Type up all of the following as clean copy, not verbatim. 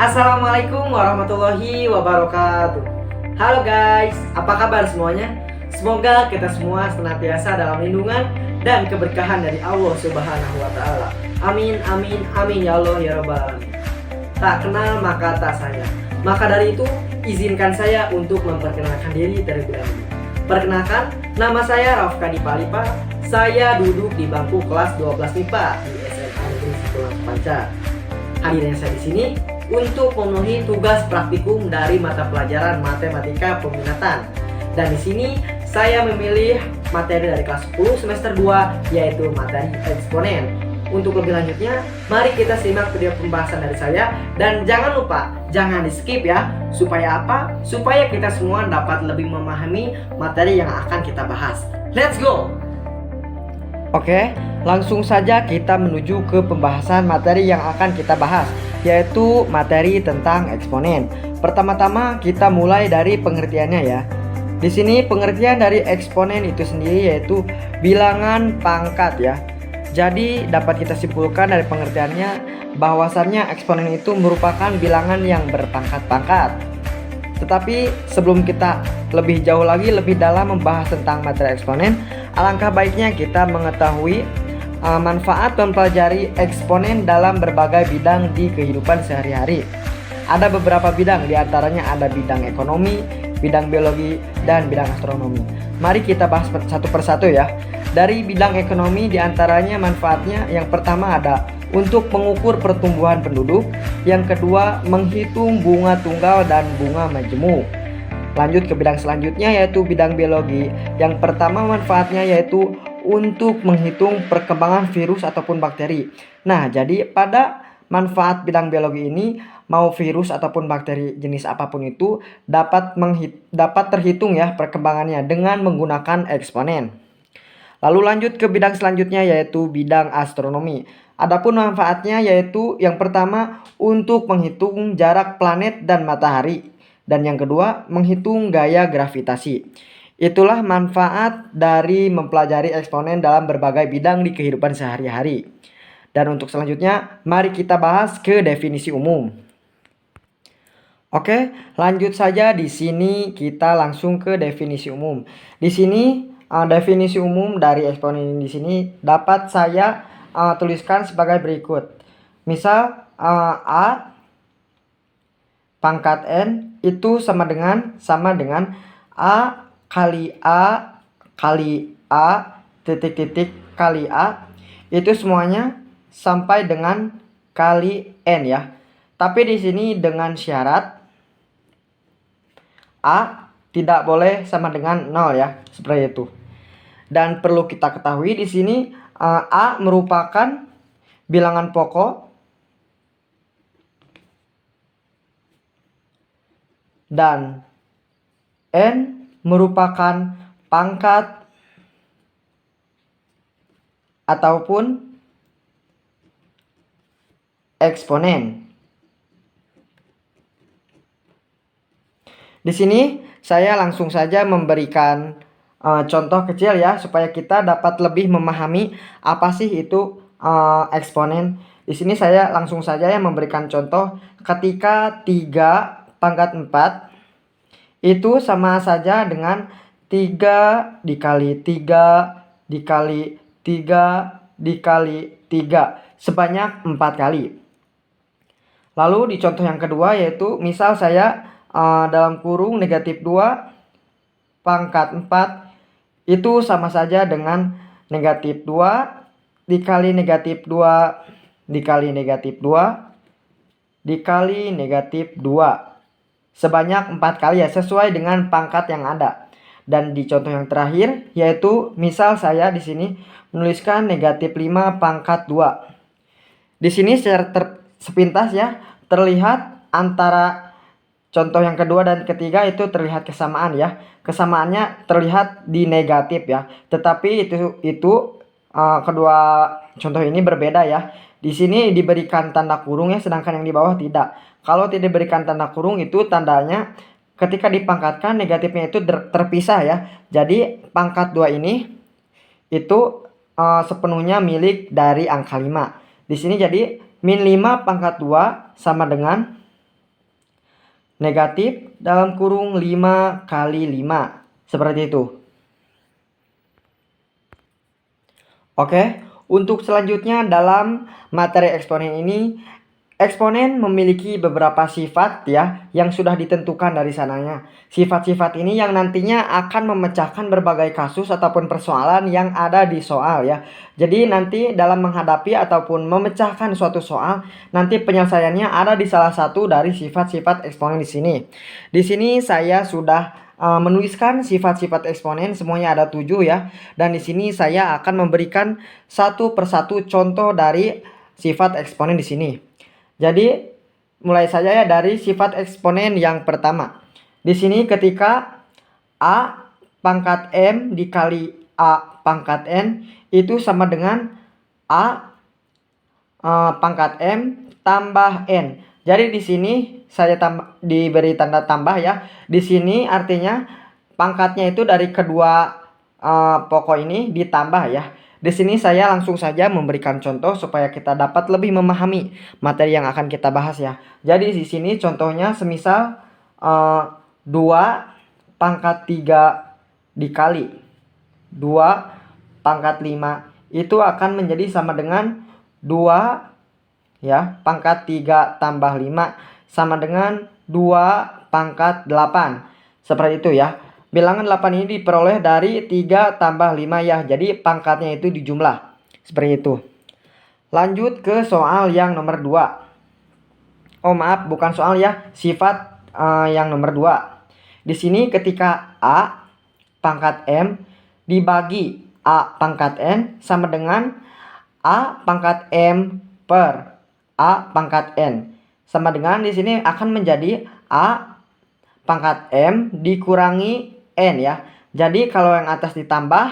Assalamualaikum warahmatullahi wabarakatuh. Halo guys, apa kabar semuanya? Semoga kita semua senantiasa dalam lindungan dan keberkahan dari Allah Subhanahu wa Ta'ala. Amin, amin, amin ya Allah ya Rabbal Alamin. Tak kenal maka tak sayang. Maka dari itu, izinkan saya untuk memperkenalkan diri terlebih dahulu. Perkenalkan, nama saya Rafka Dipalipa. Saya duduk di bangku kelas 12 MIPA di SMA Negeri 1 Panca. Hadirnya saya di sini untuk memenuhi tugas praktikum dari mata pelajaran matematika peminatan. Dan di sini saya memilih materi dari kelas 10 semester 2, yaitu materi eksponen. Untuk lebih lanjutnya, mari kita simak video pembahasan dari saya. Dan jangan lupa, jangan di skip ya. Supaya apa? Supaya kita semua dapat lebih memahami materi yang akan kita bahas. Let's go! Oke, langsung saja kita menuju ke pembahasan materi yang akan kita bahas, yaitu materi tentang eksponen. Pertama-tama kita mulai dari pengertiannya ya. Di sini pengertian dari eksponen itu sendiri yaitu bilangan pangkat ya. Jadi dapat kita simpulkan dari pengertiannya bahwasannya eksponen itu merupakan bilangan yang berpangkat-pangkat. Tetapi sebelum kita lebih jauh lagi, lebih dalam membahas tentang materi eksponen, alangkah baiknya kita mengetahui manfaat mempelajari eksponen dalam berbagai bidang di kehidupan sehari-hari. Ada beberapa bidang, diantaranya ada bidang ekonomi, bidang biologi, dan bidang astronomi. Mari kita bahas satu persatu ya. Dari bidang ekonomi diantaranya manfaatnya yang pertama ada untuk mengukur pertumbuhan penduduk, yang kedua menghitung bunga tunggal dan bunga majemuk. Lanjut ke bidang selanjutnya yaitu bidang biologi. Yang pertama manfaatnya yaitu untuk menghitung perkembangan virus ataupun bakteri. Nah, jadi pada manfaat bidang biologi ini, mau virus ataupun bakteri jenis apapun itu dapat terhitung ya perkembangannya dengan menggunakan eksponen. Lalu lanjut ke bidang selanjutnya yaitu bidang astronomi. Adapun manfaatnya yaitu yang pertama untuk menghitung jarak planet dan matahari, dan yang kedua menghitung gaya gravitasi. Itulah manfaat dari mempelajari eksponen dalam berbagai bidang di kehidupan sehari-hari. Dan untuk selanjutnya mari kita bahas ke definisi umum. Oke, lanjut saja. Di sini kita langsung ke definisi umum. Di sini definisi umum dari eksponen di sini dapat saya tuliskan sebagai berikut. Misal A pangkat N itu sama dengan A kali A kali A titik-titik kali A, itu semuanya sampai dengan kali N ya. Tapi di sini dengan syarat A tidak boleh sama dengan 0 ya, seperti itu. Dan perlu kita ketahui di sini A merupakan bilangan pokok dan N merupakan pangkat ataupun eksponen. Di sini saya langsung saja memberikan contoh kecil ya, supaya kita dapat lebih memahami apa sih itu eksponen. Di sini saya langsung saja ya memberikan contoh ketika 3 pangkat 4 itu sama saja dengan 3 dikali 3 dikali 3 dikali 3 sebanyak 4 kali. Lalu di contoh yang kedua yaitu misal saya dalam kurung negatif 2 pangkat 4 itu sama saja dengan negatif 2 dikali negatif 2 dikali negatif 2 dikali negatif 2 sebanyak 4 kali ya, sesuai dengan pangkat yang ada. Dan di contoh yang terakhir yaitu misal saya di sini menuliskan negatif 5 pangkat 2. Di sini secara sepintas ya terlihat antara contoh yang kedua dan ketiga itu terlihat kesamaan ya. Kesamaannya terlihat di negatif ya. Tetapi itu kedua contoh ini berbeda ya. Di sini diberikan tanda kurung ya, sedangkan yang di bawah tidak. Kalau tidak diberikan tanda kurung itu tandanya ketika dipangkatkan negatifnya itu terpisah ya. Jadi pangkat 2 ini itu sepenuhnya milik dari angka 5. Di sini jadi min 5 pangkat 2 sama dengan negatif dalam kurung 5 kali 5. Seperti itu. Oke, untuk selanjutnya dalam materi eksponen ini, eksponen memiliki beberapa sifat ya yang sudah ditentukan dari sananya. Sifat-sifat ini yang nantinya akan memecahkan berbagai kasus ataupun persoalan yang ada di soal ya. Jadi nanti dalam menghadapi ataupun memecahkan suatu soal, nanti penyelesaiannya ada di salah satu dari sifat-sifat eksponen di sini. Di sini saya sudah menuliskan sifat-sifat eksponen, semuanya ada 7 ya. Dan di sini saya akan memberikan satu persatu contoh dari sifat eksponen di sini. Jadi mulai saja ya dari sifat eksponen yang pertama. Di sini ketika A pangkat M dikali A pangkat N itu sama dengan A pangkat M tambah N. Jadi di sini saya diberi tanda tambah ya. Di sini artinya pangkatnya itu dari kedua pokok ini ditambah ya. Di sini saya langsung saja memberikan contoh supaya kita dapat lebih memahami materi yang akan kita bahas ya. Jadi di sini contohnya semisal 2 pangkat 3 dikali 2 pangkat 5 itu akan menjadi sama dengan 2 ya pangkat 3 tambah 5 sama dengan 2 pangkat 8. Seperti itu ya. Bilangan 8 ini diperoleh dari 3 tambah 5 ya. Jadi pangkatnya itu dijumlah. Seperti itu. Lanjut ke soal yang nomor 2. Oh maaf, bukan soal ya. Sifat yang nomor 2. Di sini ketika A pangkat M dibagi A pangkat N sama dengan A pangkat M per A pangkat N. Sama dengan di sini akan menjadi A pangkat M dikurangi N ya. Jadi kalau yang atas ditambah,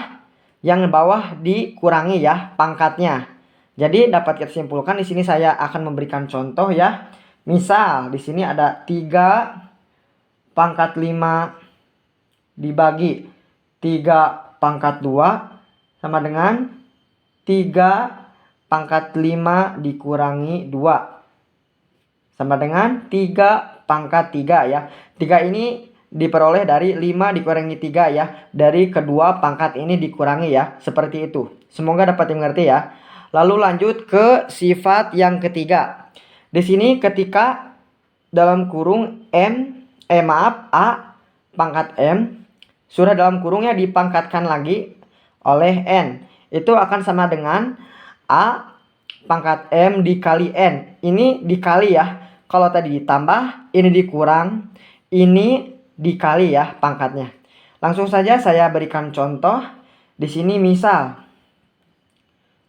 yang bawah dikurangi ya pangkatnya. Jadi dapat kita simpulkan di sini saya akan memberikan contoh ya. Misal di sini ada 3 pangkat 5 dibagi 3 pangkat 2 sama dengan 3 pangkat 5 dikurangi 2 sama dengan 3 pangkat 3 ya. 3 ini diperoleh dari 5 dikurangi 3 ya. Dari kedua pangkat ini dikurangi ya. Seperti itu. Semoga dapat dimengerti ya. Lalu lanjut ke sifat yang ketiga. Di sini ketika dalam kurung A pangkat M sudah dalam kurungnya dipangkatkan lagi oleh N. Itu akan sama dengan A pangkat M dikali N. Ini dikali ya. Kalau tadi ditambah, ini dikurang, ini dikali ya pangkatnya. Langsung saja saya berikan contoh. Di sini misal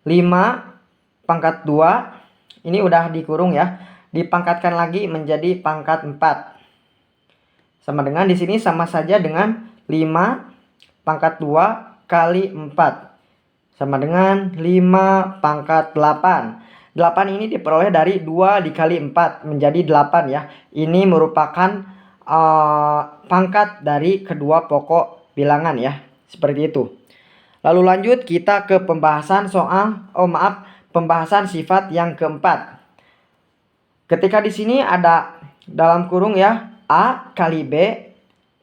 5 pangkat 2 ini udah dikurung ya. Dipangkatkan lagi menjadi pangkat 4. Sama dengan di sini sama saja dengan 5 pangkat 2 kali 4. Sama dengan 5 pangkat 8. 8 ini diperoleh dari 2 dikali 4 menjadi 8 ya. Ini merupakan pangkat dari kedua pokok bilangan ya. Seperti itu. Lalu lanjut kita ke pembahasan pembahasan sifat yang keempat. Ketika di sini ada dalam kurung ya A kali B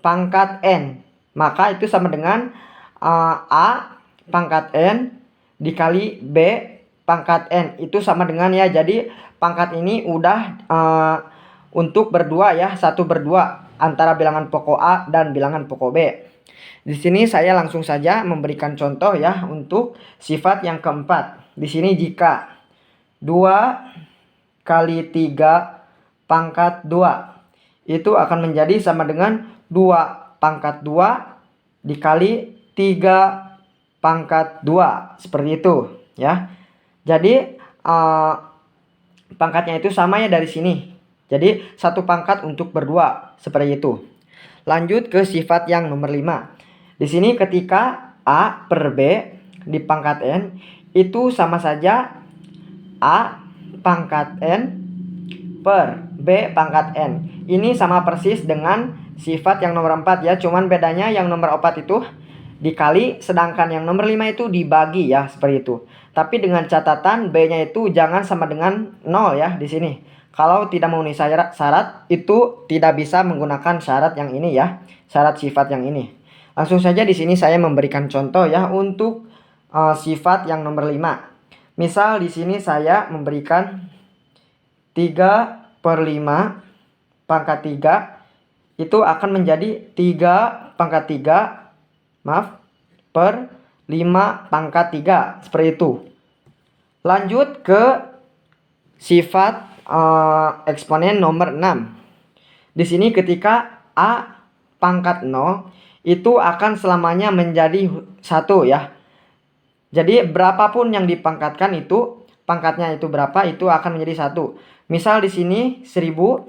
pangkat N. Maka itu sama dengan A pangkat N dikali B pangkat N. Itu sama dengan ya. Jadi pangkat ini udah untuk berdua ya. Satu berdua antara bilangan pokok A dan bilangan pokok B. Di sini saya langsung saja memberikan contoh ya untuk sifat yang keempat. Di sini jika 2 kali 3 pangkat 2 itu akan menjadi sama dengan 2 pangkat 2 dikali 3 pangkat 2. Seperti itu ya. Jadi pangkatnya itu sama ya dari sini. Jadi satu pangkat untuk berdua. Seperti itu. Lanjut ke sifat yang nomor 5. Di sini ketika A per B di pangkat N itu sama saja A pangkat N per B pangkat N. Ini sama persis dengan sifat yang nomor 4 ya. Cuman bedanya yang nomor 4 itu dikali, sedangkan yang nomor 5 itu dibagi ya, seperti itu. Tapi dengan catatan B-nya itu jangan sama dengan 0 ya di sini. Kalau tidak memenuhi syarat itu tidak bisa menggunakan syarat yang ini ya, syarat sifat yang ini. Langsung saja di sini saya memberikan contoh ya untuk sifat yang nomor 5. Misal di sini saya memberikan 3/5 pangkat 3 itu akan menjadi 3 pangkat 3 per 5 pangkat 3 seperti itu. Lanjut ke sifat eksponen nomor 6. Di sini ketika A pangkat 0 itu akan selamanya menjadi 1 ya. Jadi berapapun yang dipangkatkan itu, pangkatnya itu berapa, itu akan menjadi 1. Misal di sini 1000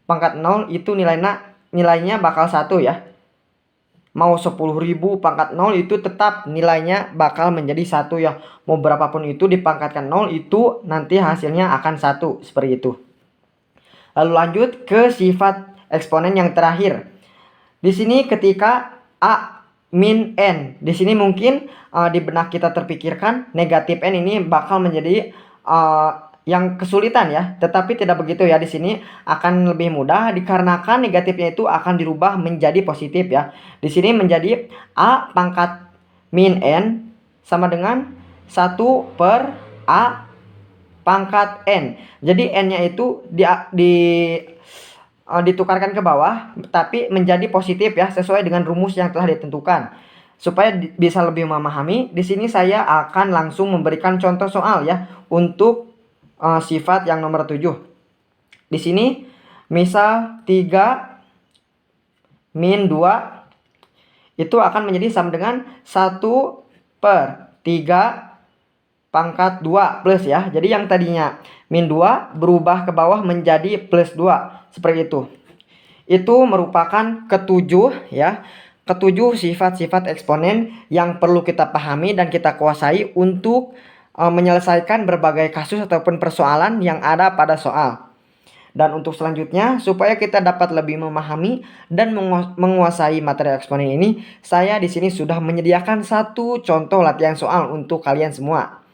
pangkat 0 itu nilainya bakal 1 ya. Mau 10.000 pangkat 0 itu tetap nilainya bakal menjadi 1 ya. Mau berapapun itu dipangkatkan 0 itu nanti hasilnya akan 1 seperti itu. Lalu lanjut ke sifat eksponen yang terakhir. Di sini ketika A min N, di sini mungkin di benak kita terpikirkan negatif N ini bakal menjadi yang kesulitan ya, tetapi tidak begitu ya. Di sini akan lebih mudah dikarenakan negatifnya itu akan dirubah menjadi positif ya. Di sini menjadi A pangkat min N sama dengan 1 per A pangkat N. Jadi N-nya itu ditukarkan ke bawah tapi menjadi positif ya, sesuai dengan rumus yang telah ditentukan. Supaya bisa lebih memahami, di sini saya akan langsung memberikan contoh soal ya untuk sifat yang nomor 7. Di sini misal 3 min 2 itu akan menjadi sama dengan 1 per 3 pangkat 2 plus ya. Jadi yang tadinya min 2 berubah ke bawah menjadi plus 2 seperti itu. Itu merupakan ketujuh ya. Ketujuh sifat-sifat eksponen yang perlu kita pahami dan kita kuasai untuk menyelesaikan berbagai kasus ataupun persoalan yang ada pada soal. Dan untuk selanjutnya, supaya kita dapat lebih memahami dan menguasai materi eksponen ini, saya di sini sudah menyediakan satu contoh latihan soal untuk kalian semua.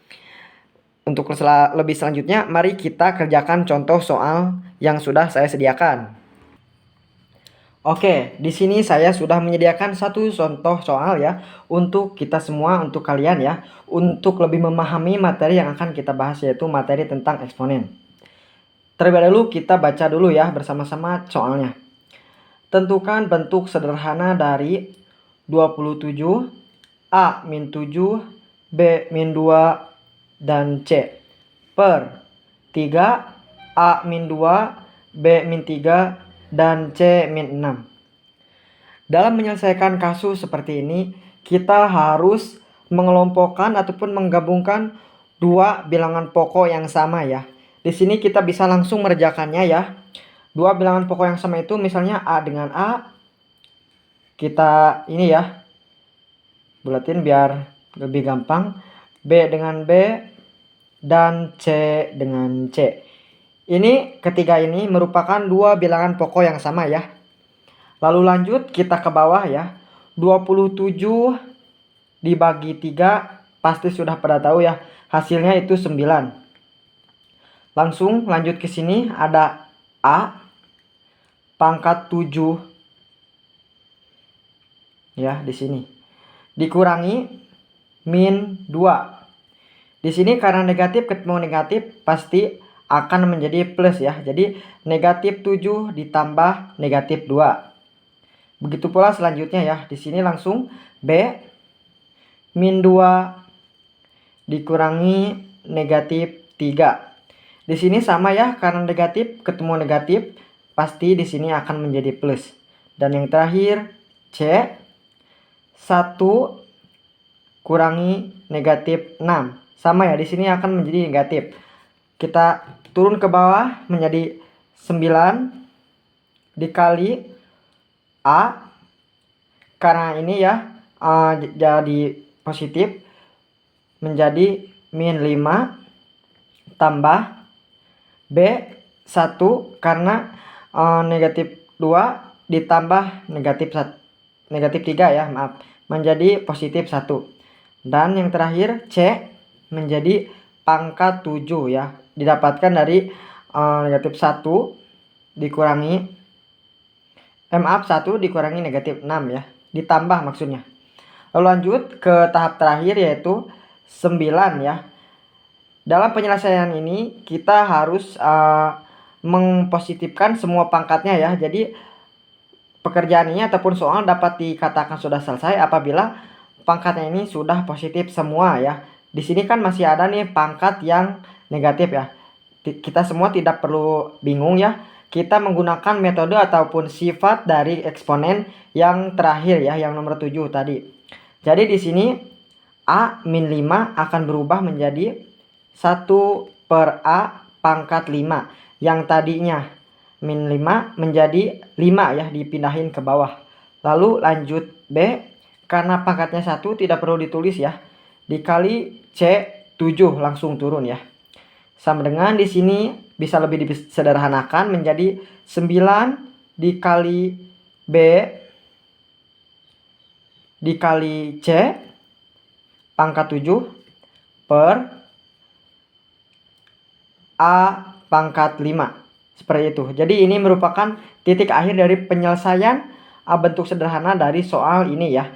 Untuk lebih selanjutnya, mari kita kerjakan contoh soal yang sudah saya sediakan. Oke, di sini saya sudah menyediakan satu contoh soal ya untuk kita semua, untuk kalian ya, untuk lebih memahami materi yang akan kita bahas, yaitu materi tentang eksponen. Terlebih dahulu kita baca dulu ya bersama-sama soalnya. Tentukan bentuk sederhana dari 27 A min 7 B min 2 dan C per 3 A min 2 B min 3 dan C min 6. Dalam menyelesaikan kasus seperti ini, kita harus mengelompokkan ataupun menggabungkan dua bilangan pokok yang sama ya. Di sini kita bisa langsung mengerjakannya ya. Dua bilangan pokok yang sama itu misalnya A dengan A. Kita ini ya, bulatin biar lebih gampang. B dengan B dan C dengan C. Ini ketiga ini merupakan dua bilangan pokok yang sama ya. Lalu lanjut kita ke bawah ya. 27 dibagi 3 pasti sudah pada tahu ya. Hasilnya itu 9. Langsung lanjut ke sini ada A pangkat 7 ya di sini. Dikurangi min 2. Di sini karena negatif ketemu negatif pasti akan menjadi plus ya. Jadi negatif 7 ditambah negatif 2. Begitu pula selanjutnya ya. Di sini langsung B min 2 dikurangi negatif 3. Di sini sama ya, karena negatif ketemu negatif pasti di sini akan menjadi plus. Dan yang terakhir C 1 kurangi negatif 6. Sama ya, di sini akan menjadi negatif. Kita turun ke bawah menjadi 9 dikali A, karena ini ya jadi positif, menjadi min 5 tambah B 1 karena negatif 2 ditambah negatif 3 ya, maaf, menjadi positif 1. Dan yang terakhir C menjadi pangkat 7 ya, didapatkan dari negatif 1 dikurangi maaf 1 dikurangi negatif 6 ya, ditambah maksudnya. Lalu lanjut ke tahap terakhir yaitu 9 ya. Dalam penyelesaian ini kita harus mengpositifkan semua pangkatnya ya. Jadi pekerjaan ini ataupun soal dapat dikatakan sudah selesai apabila pangkatnya ini sudah positif semua ya. Di sini kan masih ada nih pangkat yang negatif ya. Kita semua tidak perlu bingung ya. Kita menggunakan metode ataupun sifat dari eksponen yang terakhir ya, yang nomor 7 tadi. Jadi di sini A min 5 akan berubah menjadi 1 per A pangkat 5. Yang tadinya min 5 menjadi 5 ya, dipindahin ke bawah. Lalu lanjut B, karena pangkatnya 1 tidak perlu ditulis ya. Dikali C 7 langsung turun ya. Sama dengan di sini bisa lebih disederhanakan menjadi 9 dikali B dikali C pangkat 7 per A pangkat 5. Seperti itu. Jadi ini merupakan titik akhir dari penyelesaian bentuk sederhana dari soal ini ya.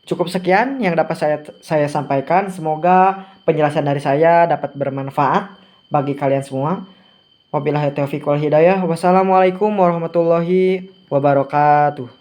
Cukup sekian yang dapat saya sampaikan. Semoga penjelasan dari saya dapat bermanfaat bagi kalian semua. Wabillahi taufiq wal hidayah. Wassalamualaikum warahmatullahi wabarakatuh.